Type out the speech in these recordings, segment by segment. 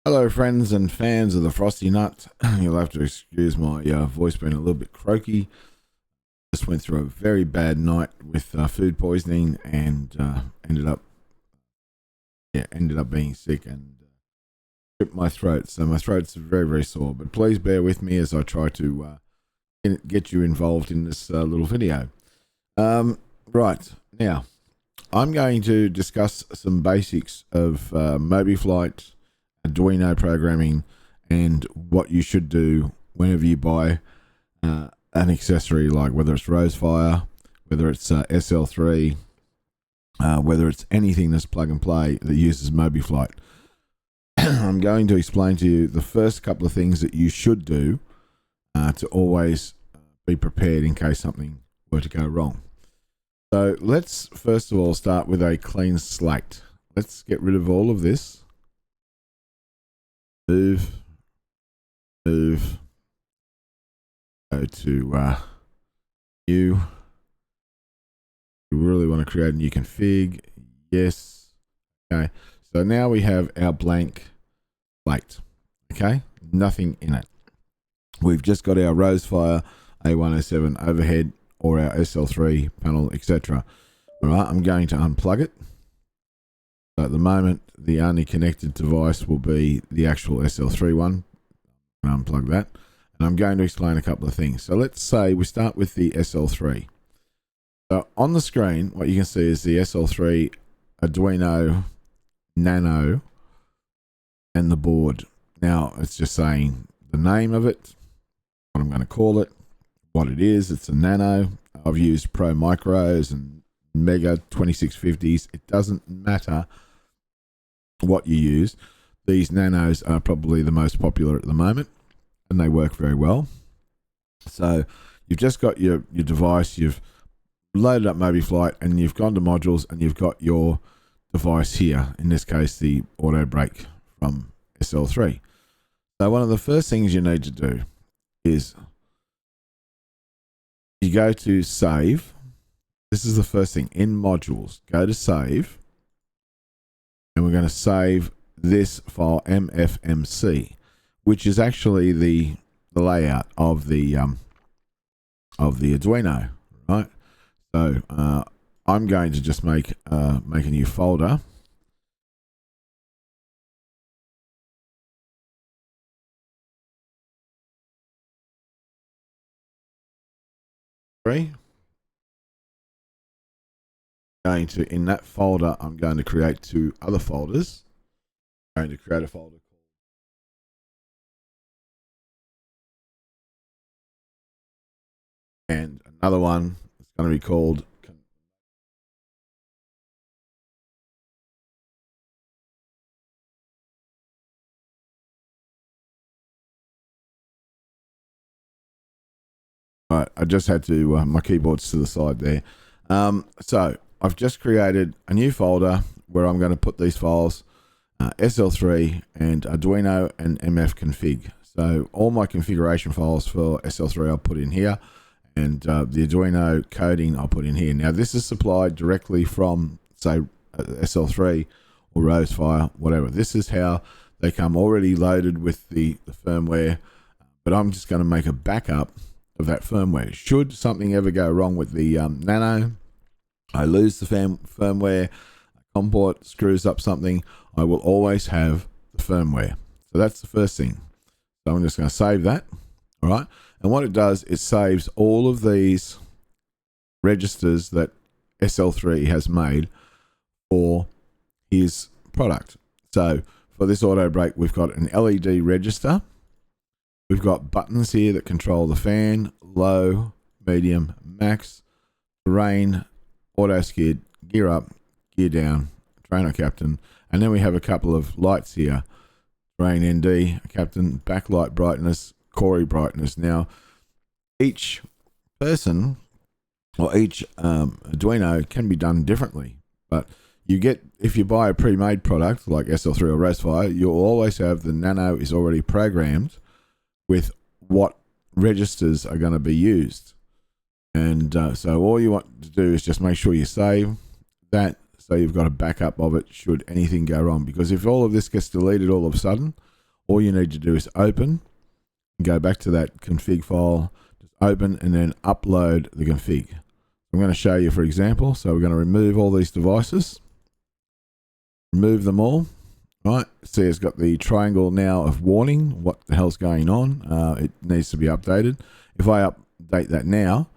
Hello, friends and fans of the Frosty Nut. You'll have to excuse my voice being a little bit croaky. Just went through a very bad night with food poisoning and ended up being sick and tripped my throat. So my throat's very, very sore. But please bear with me as I try to get you involved in this little video. Right now, I'm going to discuss some basics of Mobiflight, Arduino programming, and what you should do whenever you buy an accessory, like whether it's Rosefire, whether it's SL3, whether it's anything that's plug and play that uses Mobiflight. I'm going to explain to you the first couple of things that you should do to always be prepared in case something were to go wrong. So let's first of all start with a clean slate. Let's get rid of all of this. Move, go to new. You really want to create a new config. Yes. Okay. So now we have our blank slate. Okay. Nothing in it. We've just got our Rosefire A107 overhead or our SL3 panel, etc. All right. I'm going to unplug it. So at the moment, the only connected device will be the actual SL3 one. I'm going to unplug that. And I'm going to explain a couple of things. So let's say we start with the SL3. So on the screen, what you can see is the SL3 Arduino Nano and the board. Now, it's just saying the name of it, what I'm going to call it, what it is. It's a Nano. I've used Pro Micros and Mega 2650s. It doesn't matter what you use. These Nanos are probably the most popular at the moment, and they work very well. So you've just got your device, you've loaded up Mobiflight, and you've gone to modules, and you've got your device here, in this case the auto brake from SL3. So one of the first things you need to do is you go to save. This is the first thing. In modules, go to save, and we're going to save this file mfmc, which is actually the layout of the Arduino, right? So I'm going to just make a new folder. In that folder, I'm going to create two other folders. I'm going to create a folder and another one is going to be called Alright, I just had to my keyboard's to the side there. So I've just created a new folder where I'm going to put these files, SL3 and Arduino and mfconfig. So all my configuration files for SL3 I'll put in here, and the Arduino coding I'll put in here. Now this is supplied directly from, say, SL3 or Rosefire, whatever. This is how they come already loaded with the firmware, but I'm just going to make a backup of that firmware. Should something ever go wrong with the Nano, I lose the firmware, Comport screws up something, I will always have the firmware. So that's the first thing. So I'm just going to save that. All right. And what it does, it saves all of these registers that SL3 has made for his product. So for this auto brake, we've got an LED register. We've got buttons here that control the fan, low, medium, max, terrain, auto skid, gear up, gear down, trainer captain, and then we have a couple of lights here, terrain ND, captain, backlight brightness, Corey brightness. Now, each person or each Arduino can be done differently, but you get, if you buy a pre-made product like SL3 or Rosefire, you'll always have the Nano is already programmed with what registers are going to be used. And so all you want to do is just make sure you save that, so you've got a backup of it should anything go wrong. Because if all of this gets deleted all of a sudden, all you need to do is open, go back to that config file, just open, and then upload the config. I'm going to show you, for example. So we're going to remove all these devices, remove them all. Right, see, it's got the triangle now of warning. What the hell's going on? It needs to be updated. If I update that now,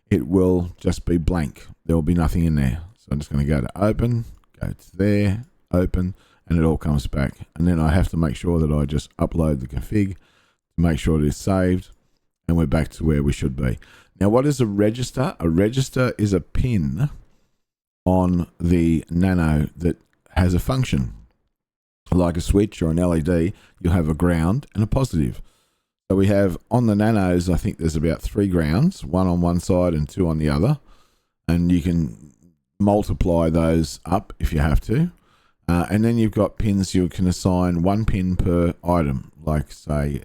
it will just be blank. There will be nothing in there. So I'm just going to go to open, go to there, open, and it all comes back. And then I have to make sure that I just upload the config to make sure it is saved, and we're back to where we should be. Now, what is a register? A register is a pin on the Nano that has a function. Like a switch or an LED, you'll have a ground and a positive. So we have on the Nanos, I think there's about 3 grounds, 1 on one side and 2 on the other. And you can multiply those up if you have to. And then you've got pins. You can assign 1 pin per item, like say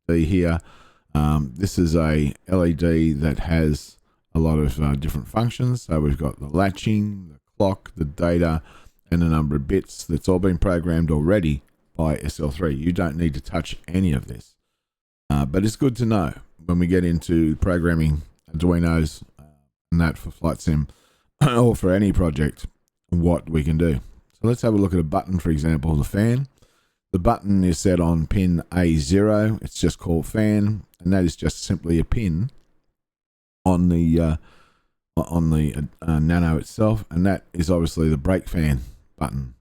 LED here. This is a LED that has a lot of different functions. So we've got the latching, the clock, the data, and the number of bits. That's all been programmed already by SL3. You don't need to touch any of this. But it's good to know when we get into programming Arduinos and that for Flight Sim or for any project, what we can do. So let's have a look at a button, for example, the fan. The button is set on pin A0. It's just called fan, and that is just simply a pin on the Nano itself, and that is obviously the brake fan button.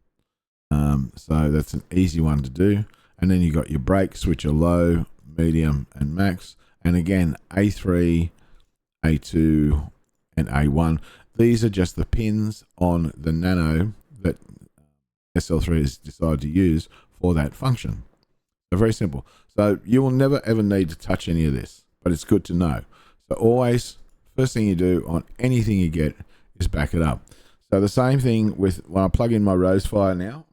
So that's an easy one to do. And then you got your brakes, which are low, medium, and max. And again, A3, A2, and A1. These are just the pins on the Nano that SL3 has decided to use for that function. So very simple. So you will never ever need to touch any of this, but it's good to know. So always, first thing you do on anything you get is back it up. So the same thing with when I plug in my Rosefire now,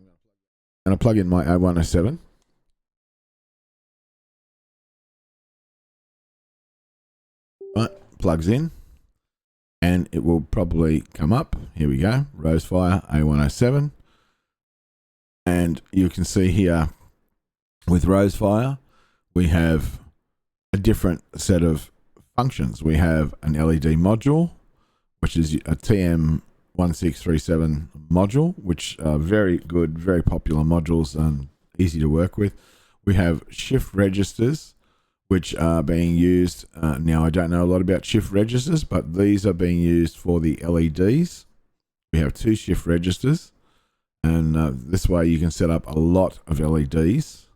and I plug in my A107. Right, plugs in, and it will probably come up. Here we go, Rosefire A107. And you can see here with Rosefire, we have a different set of functions. We have an LED module, which is a TM1637 module, which are very good, very popular modules and easy to work with. We have shift registers, which are being used. Now, I don't know a lot about shift registers, but these are being used for the LEDs. We have 2 shift registers, and this way you can set up a lot of LEDs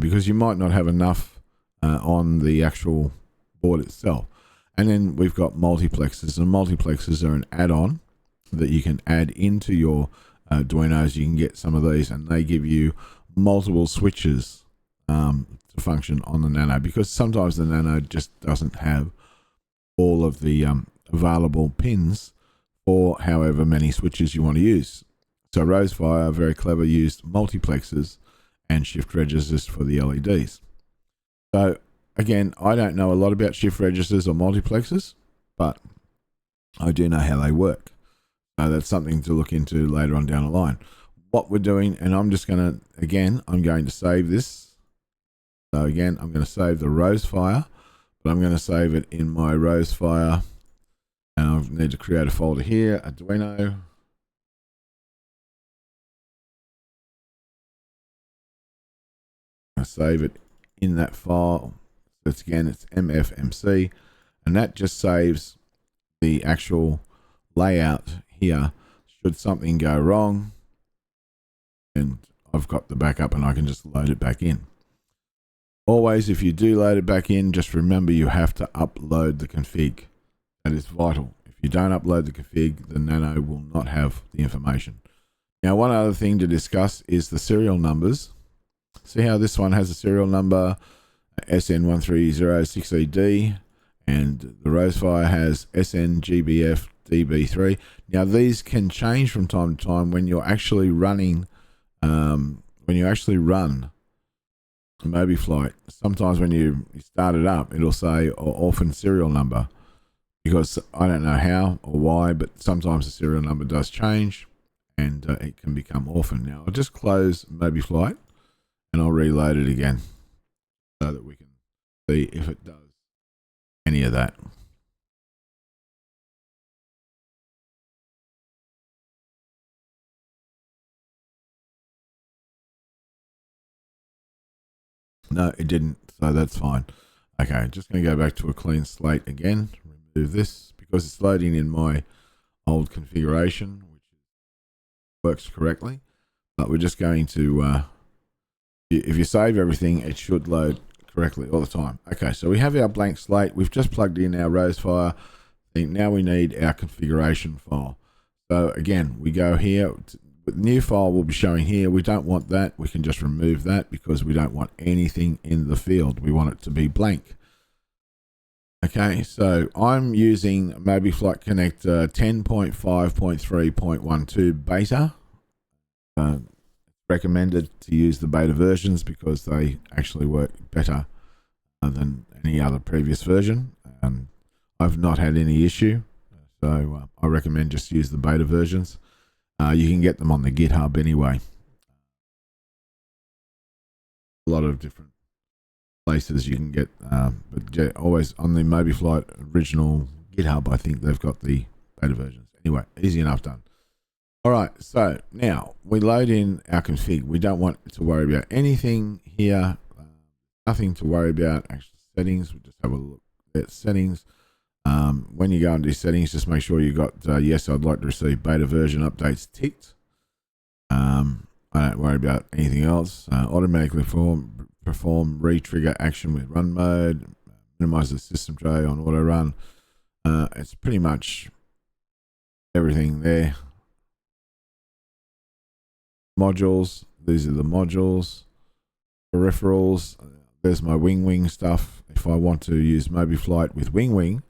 because you might not have enough on the actual board itself. And then we've got multiplexers, and multiplexers are an add-on that you can add into your Arduinos. You can get some of these, and they give you multiple switches to function on the Nano, because sometimes the Nano just doesn't have all of the available pins for however many switches you want to use. So Rosefire, very clever, used multiplexers and shift registers for the LEDs. So again, I don't know a lot about shift registers or multiplexers, but I do know how they work. So that's something to look into later on down the line. What we're doing, and I'm just going to, again, I'm going to save this. So again, I'm going to save the Rosefire, but I'm going to save it in my Rosefire, and I need to create a folder here, Arduino. I save it in that file. So it's MFMC, and that just saves the actual layout here should something go wrong, and I've got the backup and I can just load it back in. Always, if you do load it back in, just remember you have to upload the config. That is vital. If you don't upload the config, the Nano will not have the information. Now, one other thing to discuss is the serial numbers. See how this one has a serial number SN1306ED, and the Rosefire has SNGBFDB3. Now, these can change from time to time when you're actually running, when you actually run Mobiflight. Sometimes when you start it up, it'll say orphan serial number, because I don't know how or why, but sometimes the serial number does change and it can become orphan. Now, I'll just close Mobiflight and I'll reload it again so that we can see if it does any of that. No, it didn't, so that's fine. Okay, just going to go back to a clean slate again. Remove this because it's loading in my old configuration, which works correctly. But we're just going to, if you save everything, it should load correctly all the time. Okay, so we have our blank slate. We've just plugged in our Rosefire thing. Now we need our configuration file. So again, we go here. The new file will be showing here. We don't want that. We can just remove that because we don't want anything in the field. We want it to be blank. Okay, so I'm using Mobiflight connector 10.5.3.12 beta. Recommended to use the beta versions because they actually work better than any other previous version. I've not had any issue, so I recommend just use the beta versions. You can get them on the GitHub anyway. A lot of different places you can get, but always on the Mobiflight original GitHub, I think they've got the beta versions. Anyway, easy enough done. All right, so now we load in our config. We don't want to worry about anything here. Nothing to worry about. Actual settings. We'll just have a look at settings. When you go into settings, just make sure you got yes, I'd like to receive beta version updates ticked. I don't worry about anything else. Automatically perform re-trigger action with run mode. Minimize the system tray on auto run. It's pretty much everything there. Modules. These are the modules. Peripherals. There's my wing stuff. If I want to use Mobiflight with wing,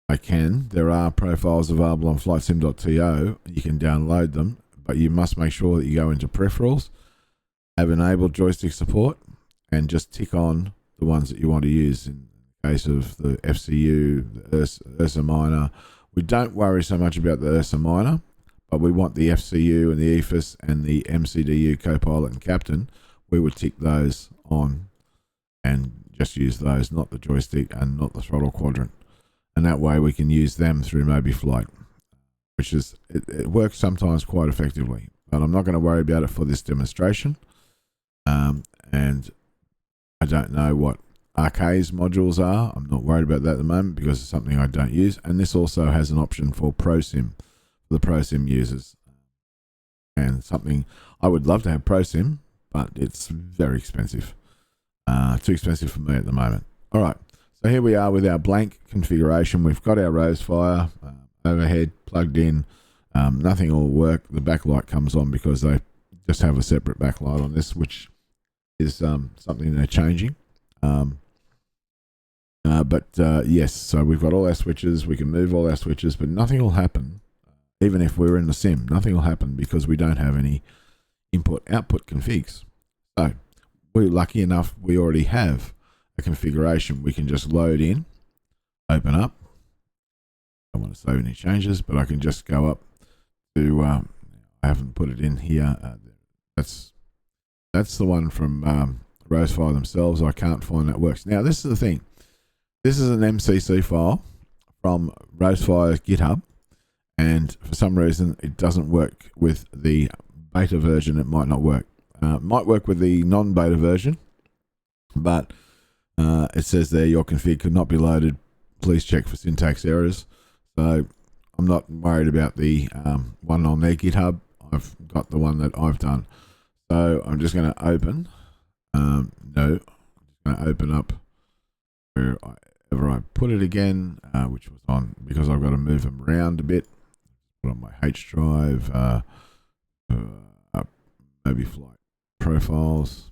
I can. There are profiles available on flightsim.to. You can download them, but you must make sure that you go into peripherals, have enabled joystick support, and just tick on the ones that you want to use. In the case of the FCU, the Ursa Minor, we don't worry so much about the Ursa Minor, but we want the FCU and the EFIS and the MCDU Copilot and Captain. We would tick those on and just use those, not the joystick and not the throttle quadrant. And that way we can use them through Mobiflight, which is, it works sometimes quite effectively, but I'm not going to worry about it for this demonstration. And I don't know what Arcay's modules are. I'm not worried about that at the moment because it's something I don't use. And this also has an option for ProSim, for the ProSim users. And something I would love to have ProSim, but it's very expensive. Too expensive for me at the moment. All right. So here we are with our blank configuration. We've got our Rosefire overhead plugged in. Nothing will work. The backlight comes on because they just have a separate backlight on this, which is something they're changing. Yes, so we've got all our switches. We can move all our switches, but nothing will happen. Even if we're in the sim, nothing will happen because we don't have any input-output configs. So we're lucky enough we already have a configuration. We can just load in, open up. I don't want to save any changes, but I can just go up to, I haven't put it in here. That's the one from Rosefire themselves. I can't find that works. Now, this is the thing. This is an MCC file from Rosefire's GitHub, and for some reason it doesn't work with the beta version. It might not work. It might work with the non-beta version, but it says there your config could not be loaded. Please check for syntax errors. So I'm not worried about the one on their GitHub. I've got the one that I've done. So I'm just going to open. I'm just going to open up wherever I put it again, which was on, because I've got to move them around a bit. Put on my H drive, Mobiflight profiles,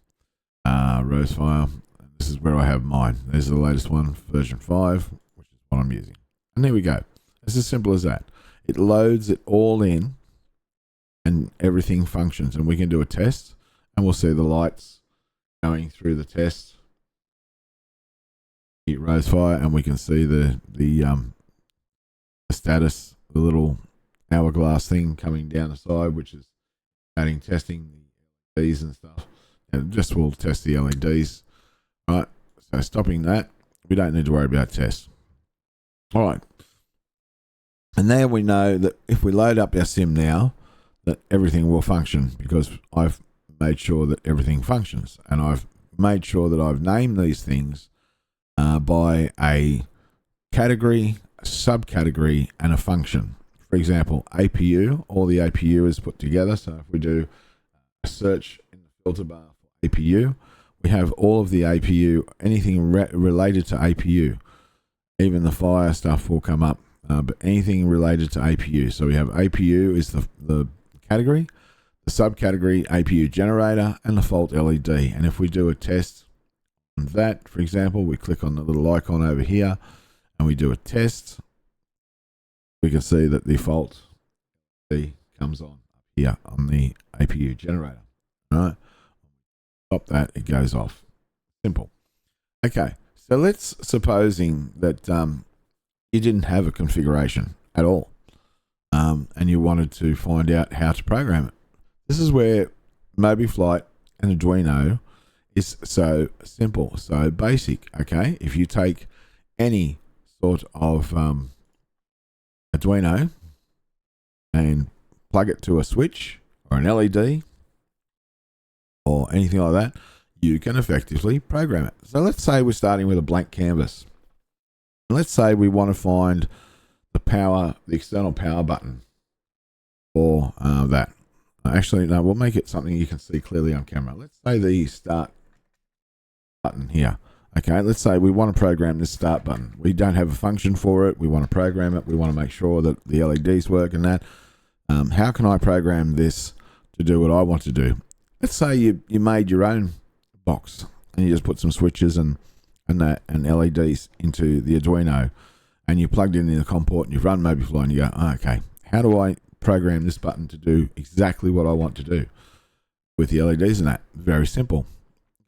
Rosefire. This is where I have mine. This is the latest one, version 5, which is what I'm using. And there we go. It's as simple as that. It loads it all in and everything functions. And we can do a test and we'll see the lights going through the test. Hit Rosefire and we can see the status, the little hourglass thing coming down the side, which is adding testing these and stuff. And just will test the LEDs. Right. So stopping that, we don't need to worry about tests. All right. And there we know that if we load up our sim now, that everything will function because I've made sure that everything functions. And I've made sure that I've named these things by a category, a subcategory, and a function. For example, APU, all the APU is put together. So if we do a search in the filter bar for APU, we have all of the APU, anything related to APU. Even the fire stuff will come up, but anything related to APU. So we have APU is the category, the subcategory APU generator, and the fault LED. And if we do a test on that, for example, we click on the little icon over here and we do a test, we can see that the fault LED comes on here on the APU generator. All right. Stop that, it goes off. Simple. Okay, so let's supposing that you didn't have a configuration at all, and you wanted to find out how to program it. This is where Mobiflight and Arduino is so simple, so basic. Okay, if you take any sort of Arduino and plug it to a switch or an LED or anything like that, you can effectively program it. So let's say we're starting with a blank canvas. Let's say we want to find the external power button for that. Actually, no, we'll make it something you can see clearly on camera. Let's say the start button here. Okay, let's say we want to program this start button. We don't have a function for it. We want to program it. We want to make sure that the LEDs work and that. How can I program this to do what I want to do? Let's say you made your own box and you just put some switches and LEDs into the Arduino and you plugged it in the COM port and you've run Mobifly and you go, oh, okay, how do I program this button to do exactly what I want to do with the LEDs and that? Very simple.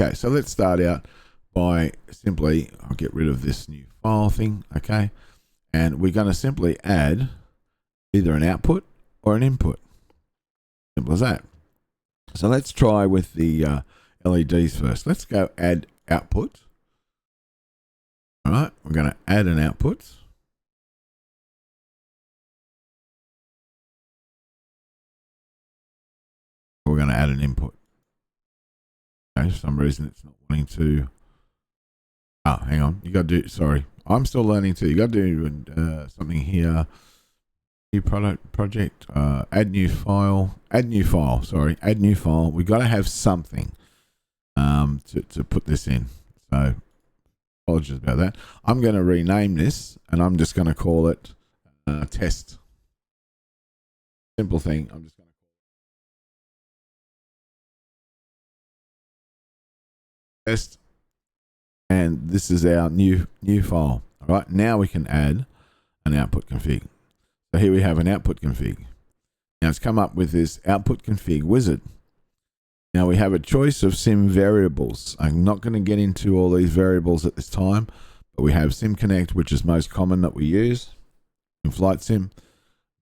Okay, so let's start out by simply, I'll get rid of this new file thing, okay, and we're going to simply add either an output or an input. Simple as that. So let's try with the LEDs first. Let's go add output. All right, we're going to add an output. We're going to add an input. Okay, for some reason it's not wanting to. Oh, hang on. You got to do, sorry. I'm still learning too. You got to do something here. New project, add new file, sorry, add new file. We got to have something to put this in. So apologies about that. I'm going to rename this and I'm just going to call it test. Simple thing. I'm just going to call it test. And this is our new file. All right. Now we can add an output config. So here we have an output config. Now it's come up with this output config wizard. Now we have a choice of sim variables. I'm not going to get into all these variables at this time, but we have sim connect, which is most common that we use in flight sim,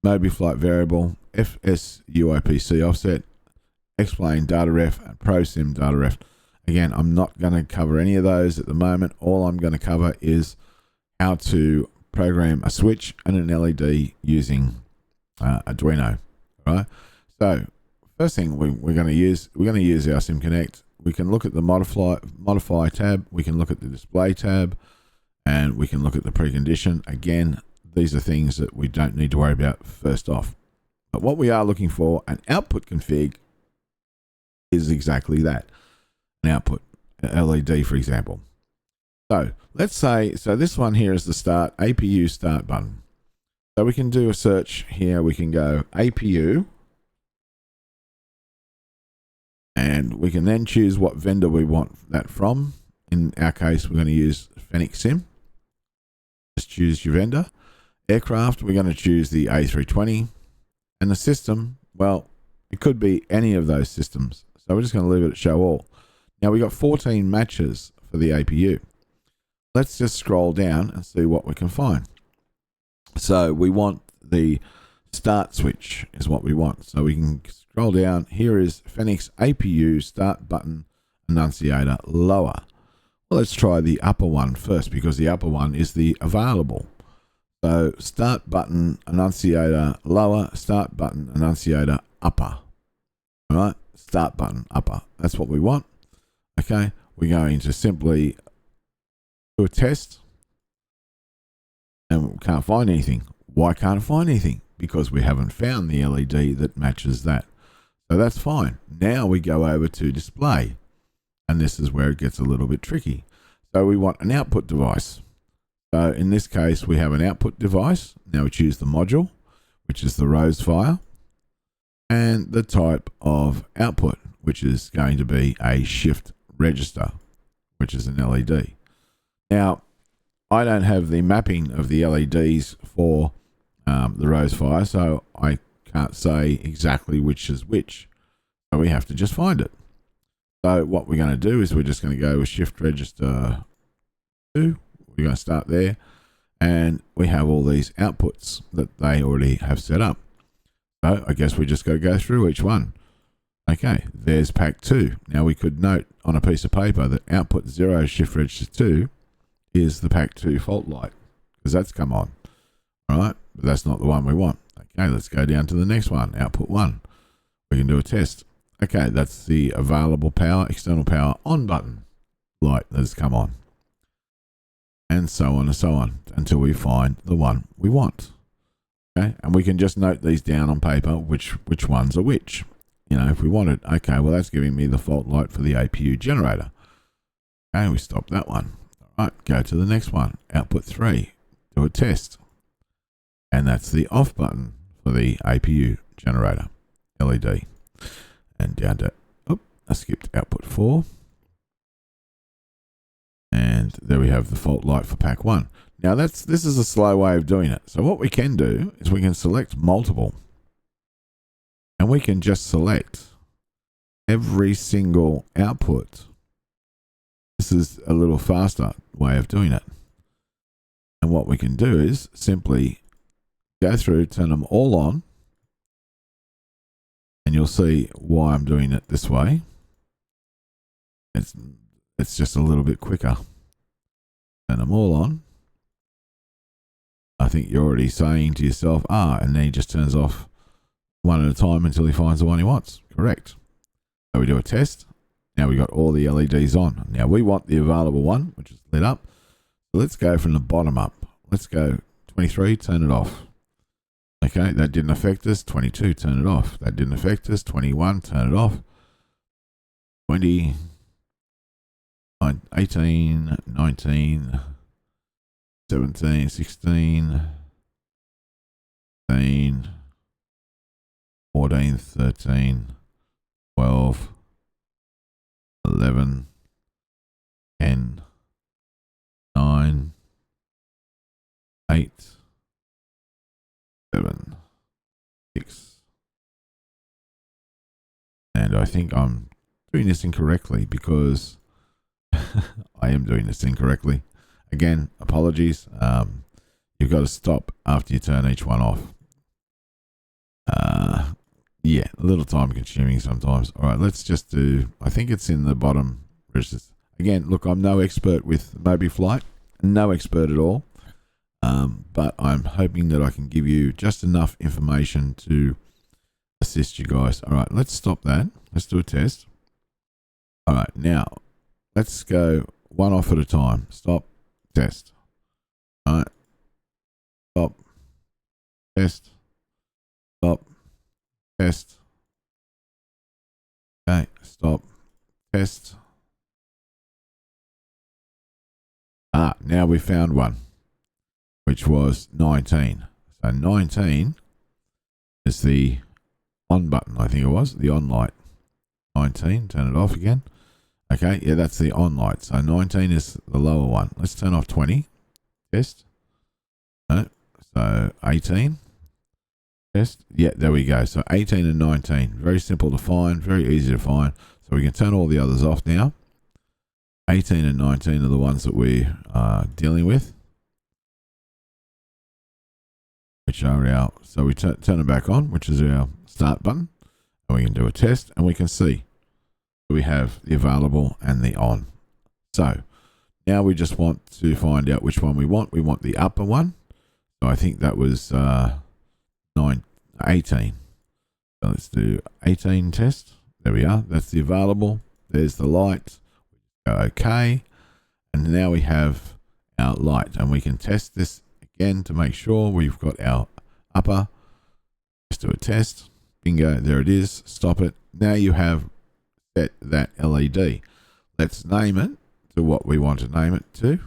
Mobiflight variable, FSUIPC offset, explain data ref, and pro sim data ref. Again, I'm not going to cover any of those at the moment. All I'm going to cover is how to program a switch and an LED using Arduino. Right. So first thing we're going to use our sim connect. We can look at the modify tab. We can look at the display tab, and we can look at the precondition. Again, these are things that we don't need to worry about first off. But what we are looking for, an output config, is exactly that. An output LED, for example. So let's say, so this one here is the start, APU start button. So we can do a search here. We can go APU, and we can then choose what vendor we want that from. In our case, we're going to use Phoenix Sim. Just choose your vendor. Aircraft, we're going to choose the A320. And the system, well, it could be any of those systems. So we're just going to leave it at show all. Now we got 14 matches for the APU. Let's just scroll down and see what we can find. So we want the start switch is what we want. So we can scroll down. Here is Phoenix APU start button annunciator lower. Well, let's try the upper one first because the upper one is the available. So start button annunciator lower, start button annunciator upper. All right, start button upper. That's what we want. Okay, we're going to simply do a test and we can't find anything. Why can't I find anything? Because we haven't found the LED that matches that. So that's fine. Now we go over to display, and this is where it gets a little bit tricky. So we want an output device. So in this case, we have an output device. Now we choose the module, which is the Rosefire, and the type of output, which is going to be a shift register, which is an LED. Now, I don't have the mapping of the LEDs for the Rosefire, so I can't say exactly which is which. So we have to just find it. So what we're going to do is we're just going to go with shift register 2. We're going to start there, and we have all these outputs that they already have set up. So I guess we just got to go through each one. Okay, there's pack 2. Now we could note on a piece of paper that output 0 shift register 2 is the pack 2 fault light, because that's come on. All right, but that's not the one we want. Okay, let's go down to the next one, output 1. We can do a test. Okay, that's the available power, external power on button light that has come on. And so on and so on until we find the one we want. Okay, and we can just note these down on paper, which ones are which. You know, if we wanted, okay, well, that's giving me the fault light for the APU generator. Okay, we stop that one. All right, go to the next one, output 3, do a test. And that's the off button for the APU generator LED. And down to, I skipped output 4. And there we have the fault light for pack 1. Now this is a slow way of doing it. So what we can do is we can select multiple. And we can just select every single output. This is a little faster way of doing it. And what we can do is simply go through, turn them all on. And you'll see why I'm doing it this way. It's just a little bit quicker. Turn them all on. I think you're already saying to yourself, and then he just turns off one at a time until he finds the one he wants. Correct. So we do a test. Now we got all the LEDs on. Now we want the available one, which is lit up. So let's go from the bottom up. Let's go 23, turn it off. Okay, that didn't affect us. 22, turn it off. That didn't affect us. 21, turn it off. 20, 18, 19, 17, 16, 15, 14, 13, 12, 11, 10, 9, 8, 7, 6. And I think I'm doing this incorrectly because I am doing this incorrectly. Again, apologies. You've got to stop after you turn each one off. Yeah, a little time consuming sometimes. All right, let's just do, I think it's in the bottom registers. Again, look, I'm no expert with Mobiflight, no expert at all. But I'm hoping that I can give you just enough information to assist you guys. All right, let's stop that. Let's do a test. All right, now let's go one off at a time. Stop, test. All right, stop, test, stop, test. Okay, stop, test. Now we found one, which was 19. So 19 is the on button, I think it was, the on light. 19, turn it off again. Okay, yeah, that's the on light. So 19 is the lower one. Let's turn off 20. Test. No. So 18. Test. Yeah, there we go. So 18 and 19. Very simple to find, very easy to find. So we can turn all the others off now. 18 and 19 are the ones that we are dealing with. Which are our, so we turn it back on, which is our start button. And we can do a test and we can see. We have the available and the on. So now we just want to find out which one we want. We want the upper one. So I think that was 18. So let's do 18 test. There we are. That's the available. There's the light. Go OK. And now we have our light. And we can test this again to make sure we've got our upper. Let's do a test. Bingo. There it is. Stop it. Now you have set that LED. Let's name it to what we want to name it to,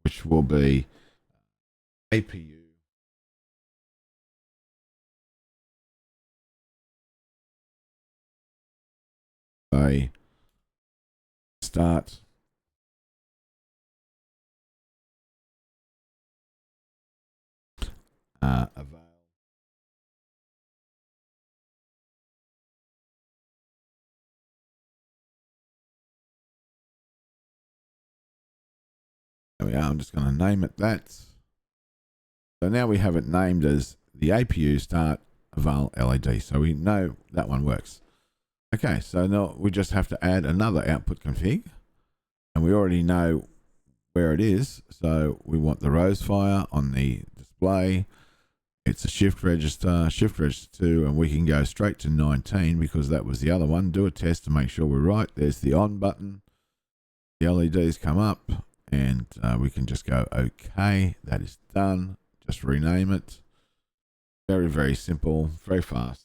which will be APU. Start avail. There we are. I'm just going to name it that. So now we have it named as the APU start avail LED. So we know that one works. Okay, so now we just have to add another output config, and we already know where it is. So we want the rose fire on the display. It's a shift register 2, and we can go straight to 19 because that was the other one. Do a test to make sure we're right. There's the on button. The LEDs come up, and we can just go OK. That is done. Just rename it. Very, very simple, very fast.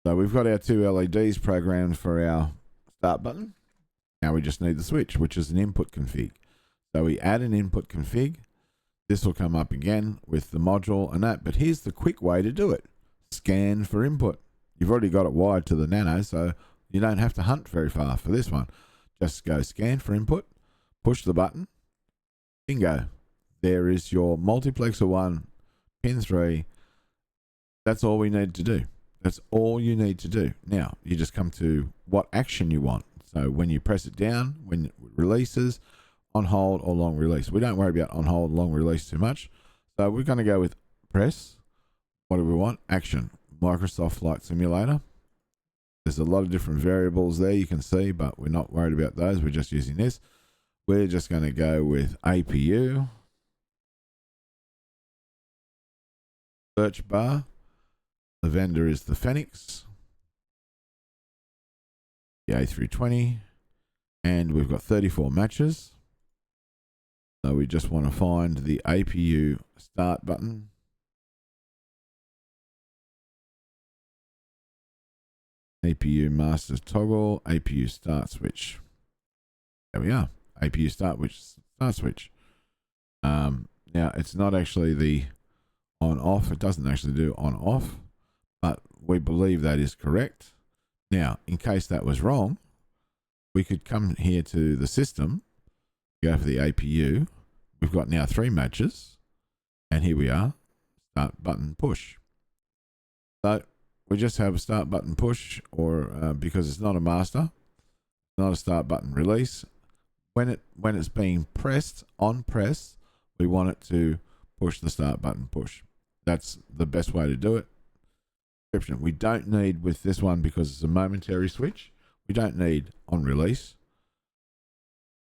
So we've got our 2 LEDs programmed for our start button. Now we just need the switch, which is an input config. So we add an input config. This will come up again with the module and that, but here's the quick way to do it. Scan for input. You've already got it wired to the Nano, so you don't have to hunt very far for this one. Just go scan for input, push the button, bingo. There is your multiplexer 1, pin 3. That's all we need to do. That's all you need to do. Now, you just come to what action you want. So when you press it down, when it releases, on hold or long release. We don't worry about on hold, long release too much. So we're going to go with press. What do we want? Action. Microsoft Flight Simulator. There's a lot of different variables there you can see, but we're not worried about those. We're just using this. We're just going to go with APU. Search bar. The vendor is the Phoenix, the A320, and we've got 34 matches. So we just want to find the APU start button. APU master toggle, APU start switch. There we are. APU start switch. Now it's not actually the on off. It doesn't actually do on off. But we believe that is correct. Now, in case that was wrong, we could come here to the system, go for the APU. We've got now 3 matches, and here we are, start button push. So we just have a start button push, or because it's not a master, not a start button release. When it's being pressed on press, we want it to push the start button push. That's the best way to do it. We don't need with this one, because it's a momentary switch, we don't need on release.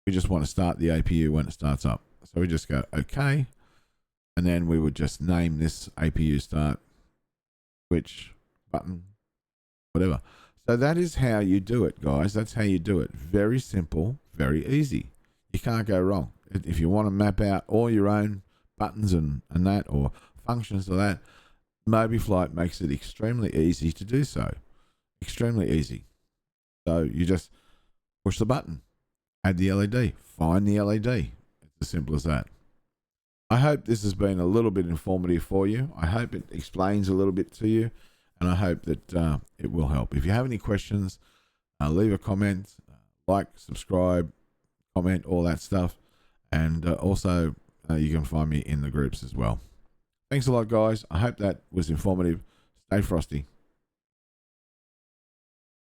We just want to start the APU when it starts up. So we just go OK, and then we would just name this APU start switch button, whatever. So that is how you do it, guys. That's how you do it. Very simple, very easy. You can't go wrong. If you want to map out all your own buttons and that, or functions of that, Mobiflight makes it extremely easy to do so. Extremely easy. So you just push the button, add the LED, find the LED. It's as simple as that. I hope this has been a little bit informative for you. I hope it explains a little bit to you, and I hope that it will help. If you have any questions, leave a comment, like, subscribe, comment, all that stuff. And also, you can find me in the groups as well. Thanks a lot, guys. I hope that was informative. Stay frosty.